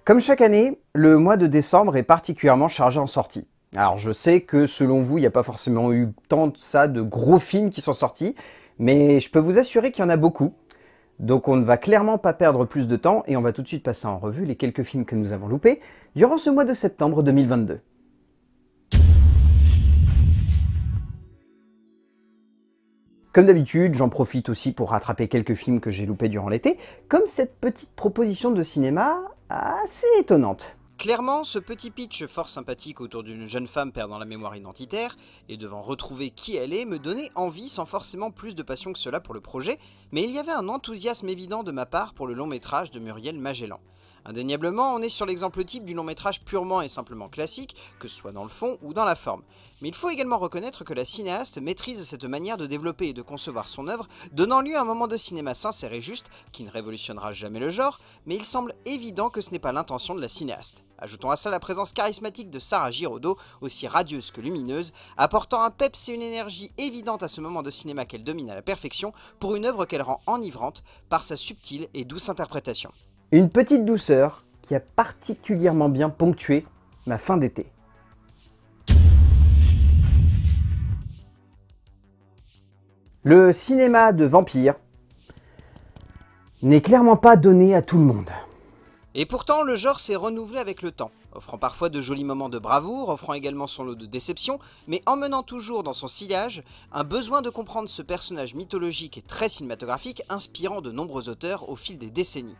Comme chaque année, le mois de décembre est particulièrement chargé en sorties. Alors je sais que selon vous, il n'y a pas forcément eu tant de ça de gros films qui sont sortis, mais je peux vous assurer qu'il y en a beaucoup. Donc on ne va clairement pas perdre plus de temps et on va tout de suite passer en revue les quelques films que nous avons loupés durant ce mois de septembre 2022. Comme d'habitude, j'en profite aussi pour rattraper quelques films que j'ai loupés durant l'été, comme cette petite proposition de cinéma assez étonnante. Clairement, ce petit pitch fort sympathique autour d'une jeune femme perdant la mémoire identitaire et devant retrouver qui elle est me donnait envie sans forcément plus de passion que cela pour le projet, mais il y avait un enthousiasme évident de ma part pour le long métrage de Muriel Magellan. Indéniablement, on est sur l'exemple type du long métrage purement et simplement classique, que ce soit dans le fond ou dans la forme. Mais il faut également reconnaître que la cinéaste maîtrise cette manière de développer et de concevoir son œuvre, donnant lieu à un moment de cinéma sincère et juste, qui ne révolutionnera jamais le genre, mais il semble évident que ce n'est pas l'intention de la cinéaste. Ajoutons à ça la présence charismatique de Sarah Giraudot, aussi radieuse que lumineuse, apportant un peps et une énergie évidente à ce moment de cinéma qu'elle domine à la perfection, pour une œuvre qu'elle rend enivrante par sa subtile et douce interprétation. Une petite douceur qui a particulièrement bien ponctué ma fin d'été. Le cinéma de vampires n'est clairement pas donné à tout le monde. Et pourtant, le genre s'est renouvelé avec le temps, offrant parfois de jolis moments de bravoure, offrant également son lot de déceptions, mais emmenant toujours dans son sillage un besoin de comprendre ce personnage mythologique et très cinématographique, inspirant de nombreux auteurs au fil des décennies.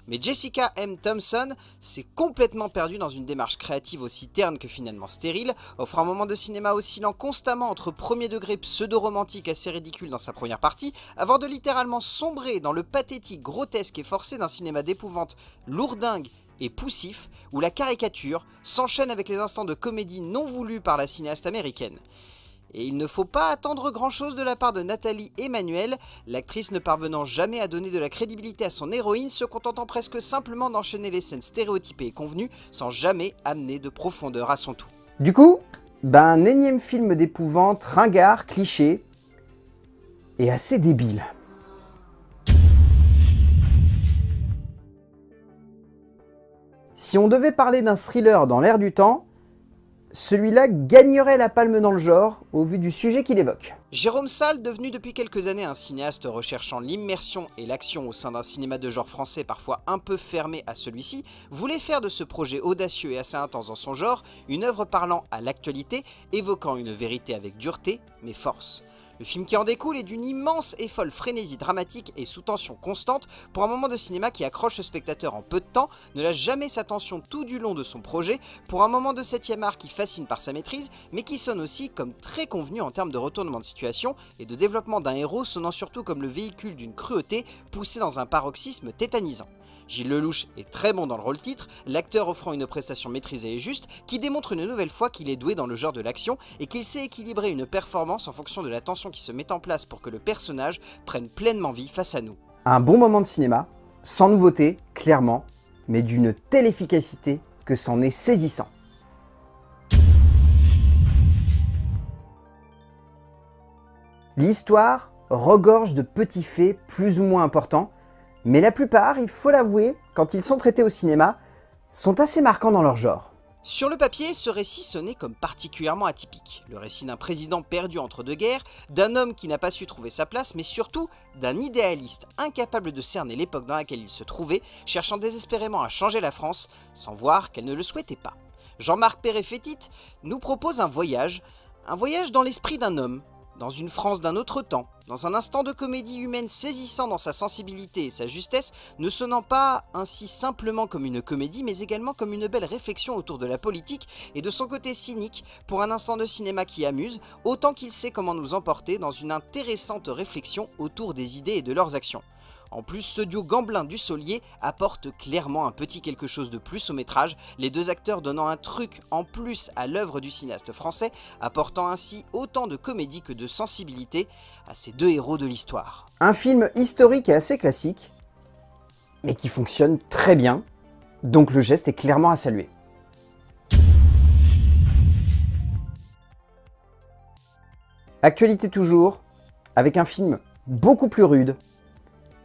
Mais Jessica M. Thompson s'est complètement perdue dans une démarche créative aussi terne que finalement stérile, offrant un moment de cinéma oscillant constamment entre premier degré pseudo-romantique assez ridicule dans sa première partie, avant de littéralement sombrer dans le pathétique, grotesque et forcé d'un cinéma d'épouvante lourdingue et poussif, où la caricature s'enchaîne avec les instants de comédie non voulus par la cinéaste américaine. Et il ne faut pas attendre grand chose de la part de Nathalie Emmanuel, l'actrice ne parvenant jamais à donner de la crédibilité à son héroïne, se contentant presque simplement d'enchaîner les scènes stéréotypées et convenues, sans jamais amener de profondeur à son tout. Du coup, un énième film d'épouvante, ringard, cliché, et assez débile. Si on devait parler d'un thriller dans l'air du temps, celui-là gagnerait la palme dans le genre, au vu du sujet qu'il évoque. Jérôme Salle, devenu depuis quelques années un cinéaste recherchant l'immersion et l'action au sein d'un cinéma de genre français parfois un peu fermé à celui-ci, voulait faire de ce projet audacieux et assez intense dans son genre, une œuvre parlant à l'actualité, évoquant une vérité avec dureté, mais force. Le film qui en découle est d'une immense et folle frénésie dramatique et sous tension constante pour un moment de cinéma qui accroche le spectateur en peu de temps, ne lâche jamais sa tension tout du long de son projet, pour un moment de 7e art qui fascine par sa maîtrise, mais qui sonne aussi comme très convenu en termes de retournement de situation et de développement d'un héros sonnant surtout comme le véhicule d'une cruauté poussée dans un paroxysme tétanisant. Gilles Lellouche est très bon dans le rôle-titre, l'acteur offrant une prestation maîtrisée et juste, qui démontre une nouvelle fois qu'il est doué dans le genre de l'action et qu'il sait équilibrer une performance en fonction de la tension qui se met en place pour que le personnage prenne pleinement vie face à nous. Un bon moment de cinéma, sans nouveauté, clairement, mais d'une telle efficacité que c'en est saisissant. L'histoire regorge de petits faits plus ou moins importants, mais la plupart, il faut l'avouer, quand ils sont traités au cinéma, sont assez marquants dans leur genre. Sur le papier, ce récit sonnait comme particulièrement atypique. Le récit d'un président perdu entre deux guerres, d'un homme qui n'a pas su trouver sa place, mais surtout d'un idéaliste incapable de cerner l'époque dans laquelle il se trouvait, cherchant désespérément à changer la France, sans voir qu'elle ne le souhaitait pas. Jean-Marc Perret-Fétit nous propose un voyage dans l'esprit d'un homme, dans une France d'un autre temps, dans un instant de comédie humaine saisissant dans sa sensibilité et sa justesse, ne sonnant pas ainsi simplement comme une comédie, mais également comme une belle réflexion autour de la politique et de son côté cynique, pour un instant de cinéma qui amuse, autant qu'il sait comment nous emporter dans une intéressante réflexion autour des idées et de leurs actions. En plus, ce duo Gamblin-Dussolier apporte clairement un petit quelque chose de plus au métrage, les deux acteurs donnant un truc en plus à l'œuvre du cinéaste français, apportant ainsi autant de comédie que de sensibilité à ces deux héros de l'histoire. Un film historique et assez classique, mais qui fonctionne très bien, donc le geste est clairement à saluer. Actualité toujours, avec un film beaucoup plus rude,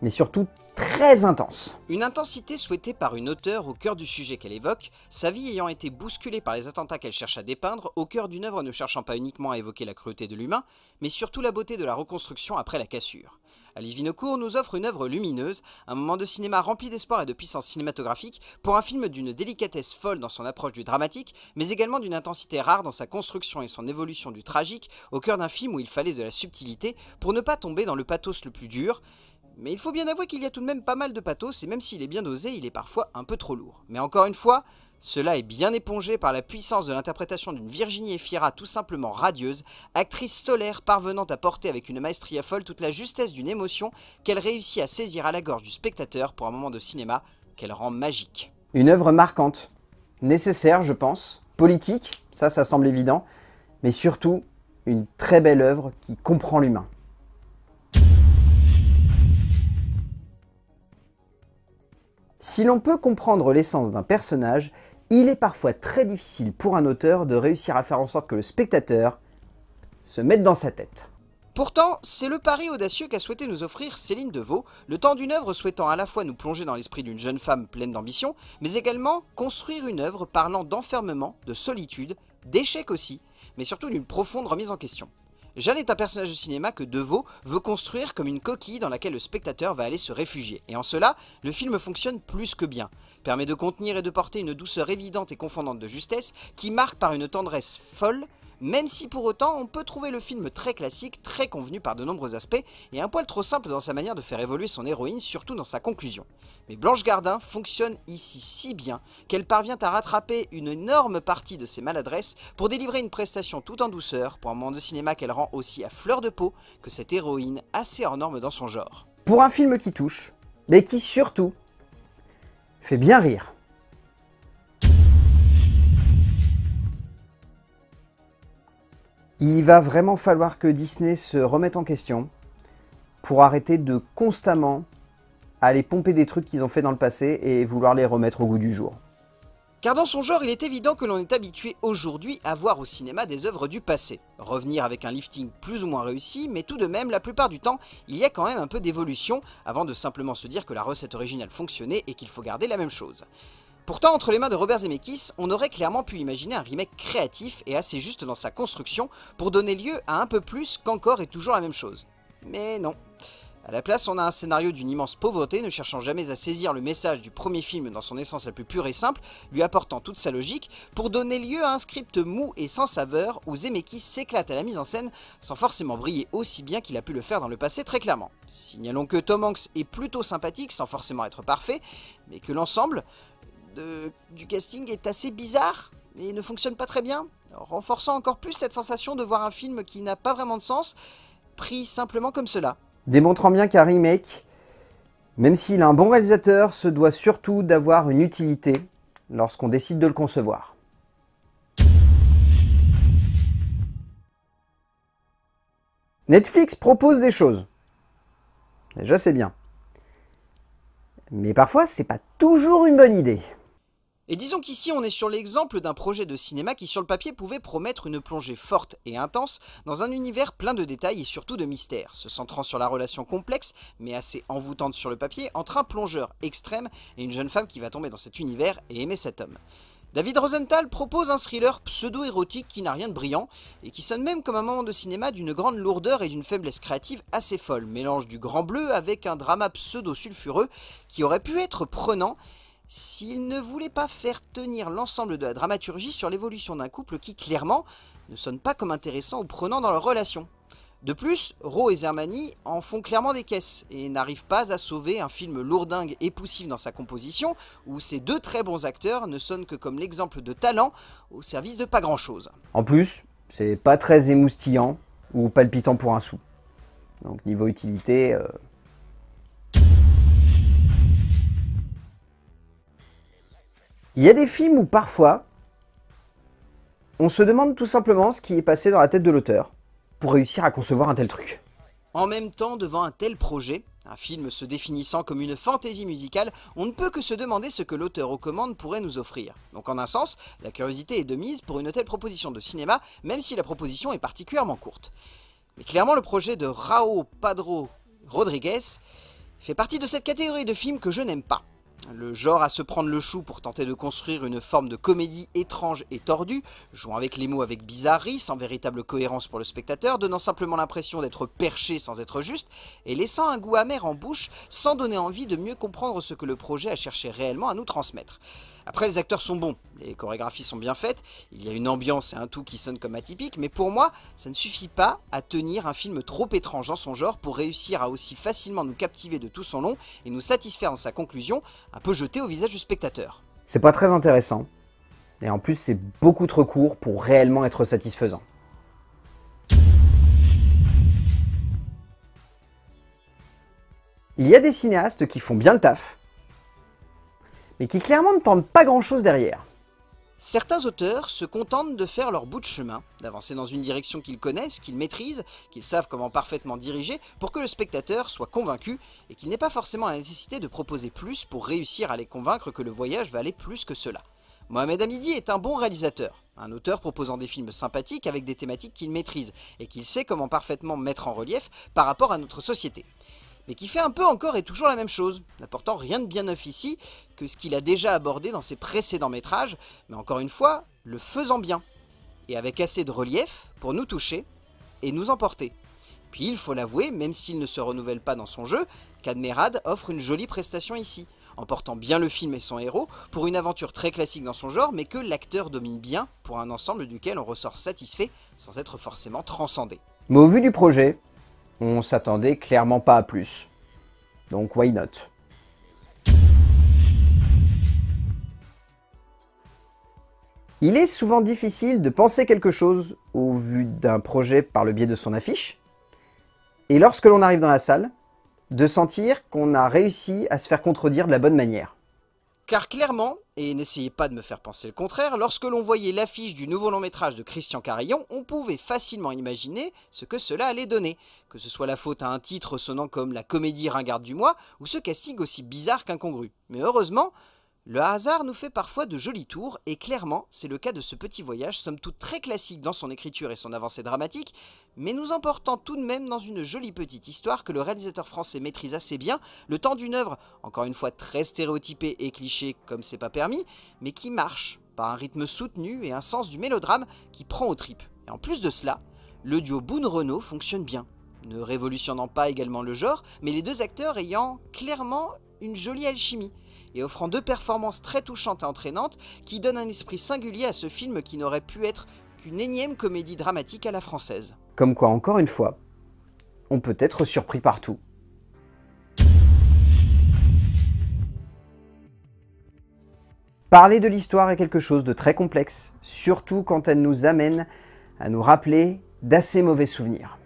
mais surtout très intense. Une intensité souhaitée par une auteure au cœur du sujet qu'elle évoque, sa vie ayant été bousculée par les attentats qu'elle cherche à dépeindre, au cœur d'une œuvre ne cherchant pas uniquement à évoquer la cruauté de l'humain, mais surtout la beauté de la reconstruction après la cassure. Alice Winocourt nous offre une œuvre lumineuse, un moment de cinéma rempli d'espoir et de puissance cinématographique, pour un film d'une délicatesse folle dans son approche du dramatique, mais également d'une intensité rare dans sa construction et son évolution du tragique, au cœur d'un film où il fallait de la subtilité pour ne pas tomber dans le pathos le plus dur. Mais il faut bien avouer qu'il y a tout de même pas mal de pathos, et même s'il est bien dosé, il est parfois un peu trop lourd. Mais encore une fois, cela est bien épongé par la puissance de l'interprétation d'une Virginie Efira tout simplement radieuse, actrice solaire parvenant à porter avec une maestria folle toute la justesse d'une émotion qu'elle réussit à saisir à la gorge du spectateur pour un moment de cinéma qu'elle rend magique. Une œuvre marquante, nécessaire je pense, politique, ça semble évident, mais surtout une très belle œuvre qui comprend l'humain. Si l'on peut comprendre l'essence d'un personnage, il est parfois très difficile pour un auteur de réussir à faire en sorte que le spectateur se mette dans sa tête. Pourtant, c'est le pari audacieux qu'a souhaité nous offrir Céline Devaux, le temps d'une œuvre souhaitant à la fois nous plonger dans l'esprit d'une jeune femme pleine d'ambition, mais également construire une œuvre parlant d'enfermement, de solitude, d'échec aussi, mais surtout d'une profonde remise en question. Jeanne est un personnage de cinéma que Devaux veut construire comme une coquille dans laquelle le spectateur va aller se réfugier. Et en cela, le film fonctionne plus que bien. Permet de contenir et de porter une douceur évidente et confondante de justesse qui marque par une tendresse folle, même si pour autant on peut trouver le film très classique, très convenu par de nombreux aspects, et un poil trop simple dans sa manière de faire évoluer son héroïne, surtout dans sa conclusion. Mais Blanche Gardin fonctionne ici si bien qu'elle parvient à rattraper une énorme partie de ses maladresses pour délivrer une prestation tout en douceur, pour un moment de cinéma qu'elle rend aussi à fleur de peau que cette héroïne assez hors norme dans son genre. Pour un film qui touche, mais qui surtout fait bien rire. Il va vraiment falloir que Disney se remette en question pour arrêter de constamment aller pomper des trucs qu'ils ont fait dans le passé et vouloir les remettre au goût du jour. Car dans son genre, il est évident que l'on est habitué aujourd'hui à voir au cinéma des œuvres du passé. Revenir avec un lifting plus ou moins réussi, mais tout de même, la plupart du temps, il y a quand même un peu d'évolution avant de simplement se dire que la recette originale fonctionnait et qu'il faut garder la même chose. Pourtant, entre les mains de Robert Zemeckis, on aurait clairement pu imaginer un remake créatif et assez juste dans sa construction pour donner lieu à un peu plus qu'encore et toujours la même chose. Mais non. À la place, on a un scénario d'une immense pauvreté, ne cherchant jamais à saisir le message du premier film dans son essence la plus pure et simple, lui apportant toute sa logique, pour donner lieu à un script mou et sans saveur, où Zemeckis s'éclate à la mise en scène, sans forcément briller aussi bien qu'il a pu le faire dans le passé très clairement. Signalons que Tom Hanks est plutôt sympathique, sans forcément être parfait, mais que l'ensemble du casting est assez bizarre, et ne fonctionne pas très bien, renforçant encore plus cette sensation de voir un film qui n'a pas vraiment de sens, pris simplement comme cela. Démontrant bien qu'un remake, même s'il a un bon réalisateur, se doit surtout d'avoir une utilité lorsqu'on décide de le concevoir. Netflix propose des choses. Déjà c'est bien. Mais parfois c'est pas toujours une bonne idée. Et disons qu'ici on est sur l'exemple d'un projet de cinéma qui sur le papier pouvait promettre une plongée forte et intense dans un univers plein de détails et surtout de mystères, se centrant sur la relation complexe, mais assez envoûtante sur le papier, entre un plongeur extrême et une jeune femme qui va tomber dans cet univers et aimer cet homme. David Rosenthal propose un thriller pseudo-érotique qui n'a rien de brillant et qui sonne même comme un moment de cinéma d'une grande lourdeur et d'une faiblesse créative assez folle, mélange du grand bleu avec un drama pseudo-sulfureux qui aurait pu être prenant s'il ne voulait pas faire tenir l'ensemble de la dramaturgie sur l'évolution d'un couple qui, clairement, ne sonne pas comme intéressant ou prenant dans leur relation. De plus, Ro et Zermani en font clairement des caisses et n'arrivent pas à sauver un film lourdingue et poussif dans sa composition où ces deux très bons acteurs ne sonnent que comme l'exemple de talent au service de pas grand chose. En plus, c'est pas très émoustillant ou palpitant pour un sou. Donc niveau utilité... Il y a des films où parfois, on se demande tout simplement ce qui est passé dans la tête de l'auteur pour réussir à concevoir un tel truc. En même temps, devant un tel projet, un film se définissant comme une fantaisie musicale, on ne peut que se demander ce que l'auteur aux commandes pourrait nous offrir. Donc en un sens, la curiosité est de mise pour une telle proposition de cinéma, même si la proposition est particulièrement courte. Mais clairement, le projet de Raul Padró Rodriguez fait partie de cette catégorie de films que je n'aime pas. Le genre à se prendre le chou pour tenter de construire une forme de comédie étrange et tordue, jouant avec les mots avec bizarrerie, sans véritable cohérence pour le spectateur, donnant simplement l'impression d'être perché sans être juste, et laissant un goût amer en bouche sans donner envie de mieux comprendre ce que le projet a cherché réellement à nous transmettre. Après, les acteurs sont bons, les chorégraphies sont bien faites, il y a une ambiance et un tout qui sonne comme atypique, mais pour moi, ça ne suffit pas à tenir un film trop étrange dans son genre pour réussir à aussi facilement nous captiver de tout son long et nous satisfaire dans sa conclusion, un peu jetée au visage du spectateur. C'est pas très intéressant, et en plus c'est beaucoup trop court pour réellement être satisfaisant. Il y a des cinéastes qui font bien le taf, mais qui clairement ne tentent pas grand chose derrière. Certains auteurs se contentent de faire leur bout de chemin, d'avancer dans une direction qu'ils connaissent, qu'ils maîtrisent, qu'ils savent comment parfaitement diriger pour que le spectateur soit convaincu et qu'il n'ait pas forcément la nécessité de proposer plus pour réussir à les convaincre que le voyage va aller plus que cela. Mohamed Hamidi est un bon réalisateur, un auteur proposant des films sympathiques avec des thématiques qu'il maîtrise et qu'il sait comment parfaitement mettre en relief par rapport à notre société. Mais qui fait un peu encore et toujours la même chose, n'apportant rien de bien neuf ici que ce qu'il a déjà abordé dans ses précédents métrages, mais encore une fois, le faisant bien, et avec assez de relief pour nous toucher et nous emporter. Puis il faut l'avouer, même s'il ne se renouvelle pas dans son jeu, qu'Admerad offre une jolie prestation ici, emportant bien le film et son héros pour une aventure très classique dans son genre, mais que l'acteur domine bien pour un ensemble duquel on ressort satisfait sans être forcément transcendé. Mais au vu du projet, on s'attendait clairement pas à plus. Donc why not? Il est souvent difficile de penser quelque chose au vu d'un projet par le biais de son affiche, et lorsque l'on arrive dans la salle, de sentir qu'on a réussi à se faire contredire de la bonne manière. Car clairement, et n'essayez pas de me faire penser le contraire, lorsque l'on voyait l'affiche du nouveau long métrage de Christian Carillon, on pouvait facilement imaginer ce que cela allait donner, que ce soit la faute à un titre sonnant comme la comédie ringarde du mois, ou ce casting aussi bizarre qu'incongru. Mais heureusement, le hasard nous fait parfois de jolis tours, et clairement, c'est le cas de ce petit voyage, somme toute très classique dans son écriture et son avancée dramatique, mais nous emportant tout de même dans une jolie petite histoire que le réalisateur français maîtrise assez bien, le temps d'une œuvre, encore une fois très stéréotypée et cliché comme c'est pas permis, mais qui marche, par un rythme soutenu et un sens du mélodrame qui prend aux tripes. Et en plus de cela, le duo Boone-Renaud fonctionne bien, ne révolutionnant pas également le genre, mais les deux acteurs ayant clairement une jolie alchimie, et offrant deux performances très touchantes et entraînantes qui donnent un esprit singulier à ce film qui n'aurait pu être qu'une énième comédie dramatique à la française. Comme quoi, encore une fois, on peut être surpris partout. Parler de l'histoire est quelque chose de très complexe, surtout quand elle nous amène à nous rappeler d'assez mauvais souvenirs.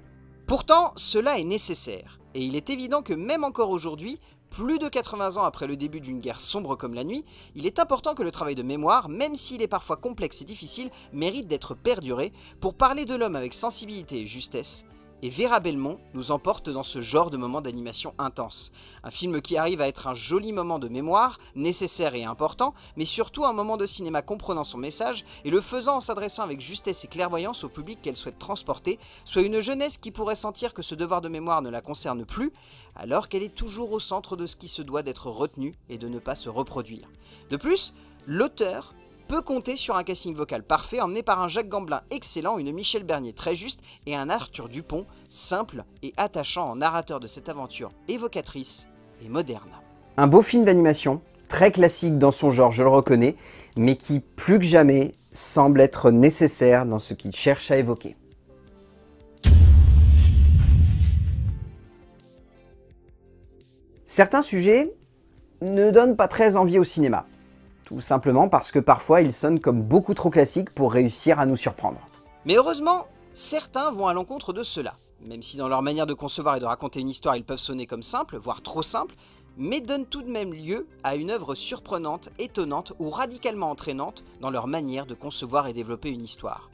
Pourtant, cela est nécessaire, et il est évident que même encore aujourd'hui, plus de 80 ans après le début d'une guerre sombre comme la nuit, il est important que le travail de mémoire, même s'il est parfois complexe et difficile, mérite d'être perduré pour parler de l'homme avec sensibilité et justesse. Et Vera Belmont nous emporte dans ce genre de moment d'animation intense. Un film qui arrive à être un joli moment de mémoire, nécessaire et important, mais surtout un moment de cinéma comprenant son message et le faisant en s'adressant avec justesse et clairvoyance au public qu'elle souhaite transporter, soit une jeunesse qui pourrait sentir que ce devoir de mémoire ne la concerne plus, alors qu'elle est toujours au centre de ce qui se doit d'être retenu et de ne pas se reproduire. De plus, l'auteur peut compter sur un casting vocal parfait emmené par un Jacques Gamblin excellent, une Michel Bernier très juste et un Arthur Dupont simple et attachant en narrateur de cette aventure évocatrice et moderne. Un beau film d'animation, très classique dans son genre, je le reconnais, mais qui plus que jamais semble être nécessaire dans ce qu'il cherche à évoquer. Certains sujets ne donnent pas très envie au cinéma. Tout simplement parce que parfois ils sonnent comme beaucoup trop classiques pour réussir à nous surprendre. Mais heureusement, certains vont à l'encontre de cela, même si dans leur manière de concevoir et de raconter une histoire ils peuvent sonner comme simples, voire trop simples, mais donnent tout de même lieu à une œuvre surprenante, étonnante ou radicalement entraînante dans leur manière de concevoir et développer une histoire.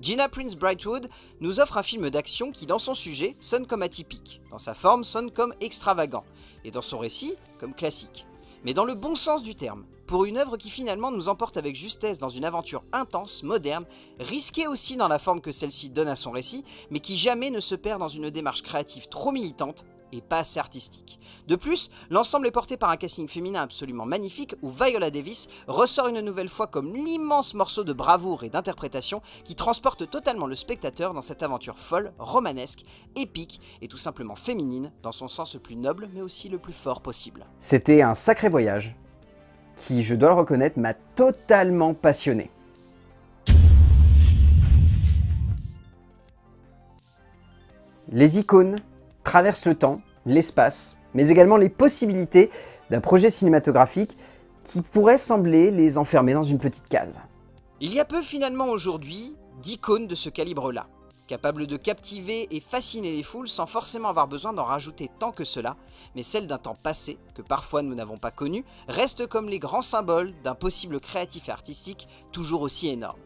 Gina Prince Brightwood nous offre un film d'action qui dans son sujet sonne comme atypique, dans sa forme sonne comme extravagant, et dans son récit comme classique. Mais dans le bon sens du terme, pour une œuvre qui finalement nous emporte avec justesse dans une aventure intense, moderne, risquée aussi dans la forme que celle-ci donne à son récit, mais qui jamais ne se perd dans une démarche créative trop militante et pas assez artistique. De plus, l'ensemble est porté par un casting féminin absolument magnifique où Viola Davis ressort une nouvelle fois comme l'immense morceau de bravoure et d'interprétation qui transporte totalement le spectateur dans cette aventure folle, romanesque, épique et tout simplement féminine dans son sens le plus noble mais aussi le plus fort possible. C'était un sacré voyage qui, je dois le reconnaître, m'a totalement passionné. Les icônes traversent le temps, l'espace, mais également les possibilités d'un projet cinématographique qui pourrait sembler les enfermer dans une petite case. Il y a peu finalement aujourd'hui d'icônes de ce calibre-là, capables de captiver et fasciner les foules sans forcément avoir besoin d'en rajouter tant que cela, mais celles d'un temps passé, que parfois nous n'avons pas connu, restent comme les grands symboles d'un possible créatif et artistique toujours aussi énorme.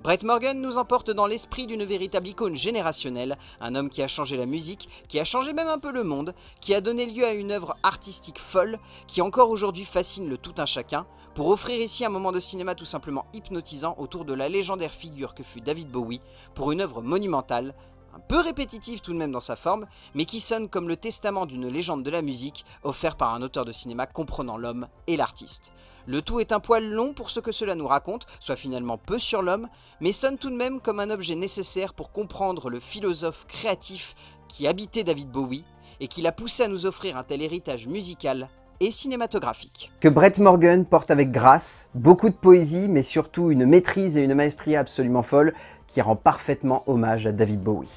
Brett Morgen nous emporte dans l'esprit d'une véritable icône générationnelle, un homme qui a changé la musique, qui a changé même un peu le monde, qui a donné lieu à une œuvre artistique folle, qui encore aujourd'hui fascine le tout un chacun, pour offrir ici un moment de cinéma tout simplement hypnotisant autour de la légendaire figure que fut David Bowie, pour une œuvre monumentale, un peu répétitive tout de même dans sa forme, mais qui sonne comme le testament d'une légende de la musique, offert par un auteur de cinéma comprenant l'homme et l'artiste. Le tout est un poil long pour ce que cela nous raconte, soit finalement peu sur l'homme, mais sonne tout de même comme un objet nécessaire pour comprendre le philosophe créatif qui habitait David Bowie et qui l'a poussé à nous offrir un tel héritage musical et cinématographique. Que Brett Morgen porte avec grâce, beaucoup de poésie, mais surtout une maîtrise et une maestria absolument folle qui rend parfaitement hommage à David Bowie.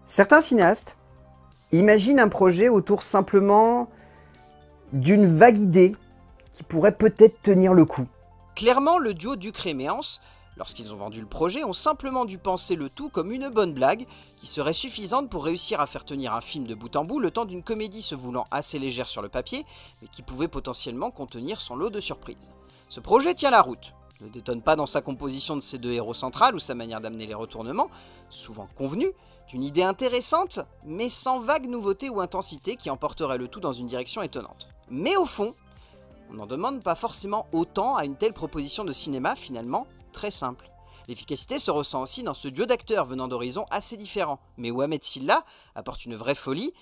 Certains cinéastes imaginent un projet autour simplement d'une vague idée qui pourrait peut-être tenir le coup. Clairement, le duo Ducré et Méance, lorsqu'ils ont vendu le projet, ont simplement dû penser le tout comme une bonne blague qui serait suffisante pour réussir à faire tenir un film de bout en bout le temps d'une comédie se voulant assez légère sur le papier, mais qui pouvait potentiellement contenir son lot de surprises. Ce projet tient la route. Ne détonne pas dans sa composition de ses deux héros centrales ou sa manière d'amener les retournements, souvent convenus, d'une idée intéressante, mais sans vague nouveauté ou intensité qui emporterait le tout dans une direction étonnante. Mais au fond, on n'en demande pas forcément autant à une telle proposition de cinéma finalement très simple. L'efficacité se ressent aussi dans ce duo d'acteurs venant d'horizons assez différents, mais où Ahmed Silla apporte une vraie folie,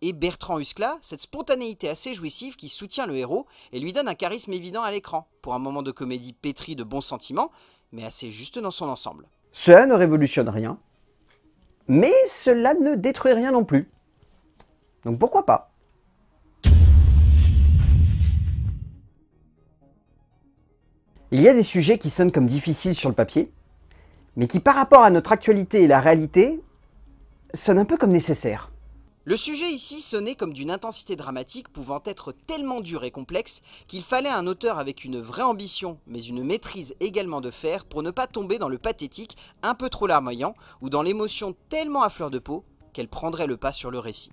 et Bertrand Huskla, cette spontanéité assez jouissive qui soutient le héros et lui donne un charisme évident à l'écran, pour un moment de comédie pétri de bons sentiments, mais assez juste dans son ensemble. Cela ne révolutionne rien, mais cela ne détruit rien non plus. Donc pourquoi pas? Il y a des sujets qui sonnent comme difficiles sur le papier, mais qui par rapport à notre actualité et la réalité, sonnent un peu comme nécessaires. Le sujet ici sonnait comme d'une intensité dramatique pouvant être tellement dure et complexe qu'il fallait un auteur avec une vraie ambition, mais une maîtrise également de faire pour ne pas tomber dans le pathétique un peu trop larmoyant ou dans l'émotion tellement à fleur de peau qu'elle prendrait le pas sur le récit.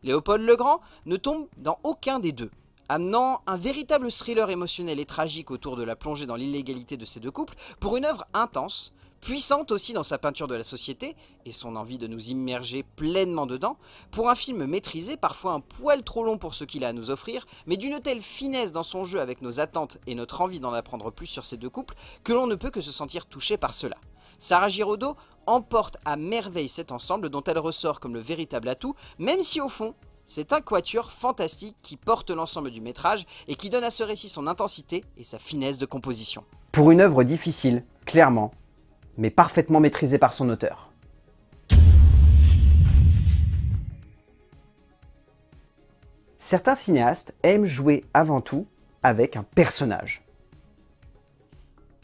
Léopold Legrand ne tombe dans aucun des deux, amenant un véritable thriller émotionnel et tragique autour de la plongée dans l'illégalité de ces deux couples pour une œuvre intense, puissante aussi dans sa peinture de la société et son envie de nous immerger pleinement dedans, pour un film maîtrisé, parfois un poil trop long pour ce qu'il a à nous offrir, mais d'une telle finesse dans son jeu avec nos attentes et notre envie d'en apprendre plus sur ces deux couples que l'on ne peut que se sentir touché par cela. Sarah Giraudot emporte à merveille cet ensemble dont elle ressort comme le véritable atout, même si au fond, c'est un quatuor fantastique qui porte l'ensemble du métrage et qui donne à ce récit son intensité et sa finesse de composition. Pour une œuvre difficile, clairement, mais parfaitement maîtrisée par son auteur. Certains cinéastes aiment jouer avant tout avec un personnage.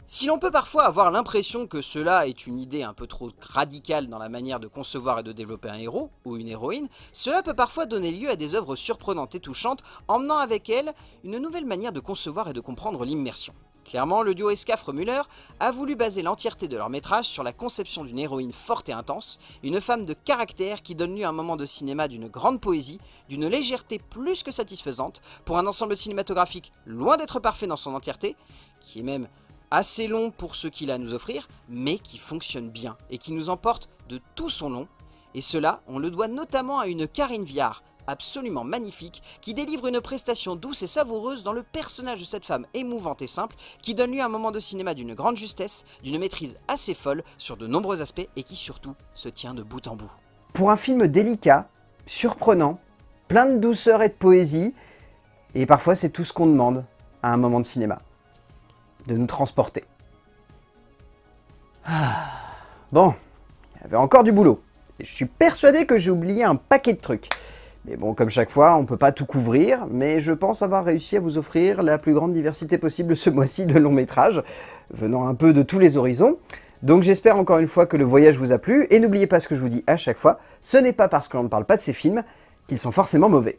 Si l'on peut parfois avoir l'impression que cela est une idée un peu trop radicale dans la manière de concevoir et de développer un héros ou une héroïne, cela peut parfois donner lieu à des œuvres surprenantes et touchantes, emmenant avec elles une nouvelle manière de concevoir et de comprendre l'immersion. Clairement, le duo Escafre-Müller a voulu baser l'entièreté de leur métrage sur la conception d'une héroïne forte et intense, une femme de caractère qui donne lieu à un moment de cinéma d'une grande poésie, d'une légèreté plus que satisfaisante, pour un ensemble cinématographique loin d'être parfait dans son entièreté, qui est même assez long pour ce qu'il a à nous offrir, mais qui fonctionne bien et qui nous emporte de tout son long, et cela, on le doit notamment à une Karine Viard, absolument magnifique qui délivre une prestation douce et savoureuse dans le personnage de cette femme émouvante et simple qui donne lieu à un moment de cinéma d'une grande justesse, d'une maîtrise assez folle sur de nombreux aspects et qui surtout se tient de bout en bout. Pour un film délicat, surprenant, plein de douceur et de poésie, et parfois c'est tout ce qu'on demande à un moment de cinéma, de nous transporter. Bon, il y avait encore du boulot. Et je suis persuadé que j'ai oublié un paquet de trucs. Mais bon, comme chaque fois, on ne peut pas tout couvrir, mais je pense avoir réussi à vous offrir la plus grande diversité possible ce mois-ci de longs métrages, venant un peu de tous les horizons. Donc j'espère encore une fois que le voyage vous a plu, et n'oubliez pas ce que je vous dis à chaque fois, ce n'est pas parce que l'on ne parle pas de ces films qu'ils sont forcément mauvais.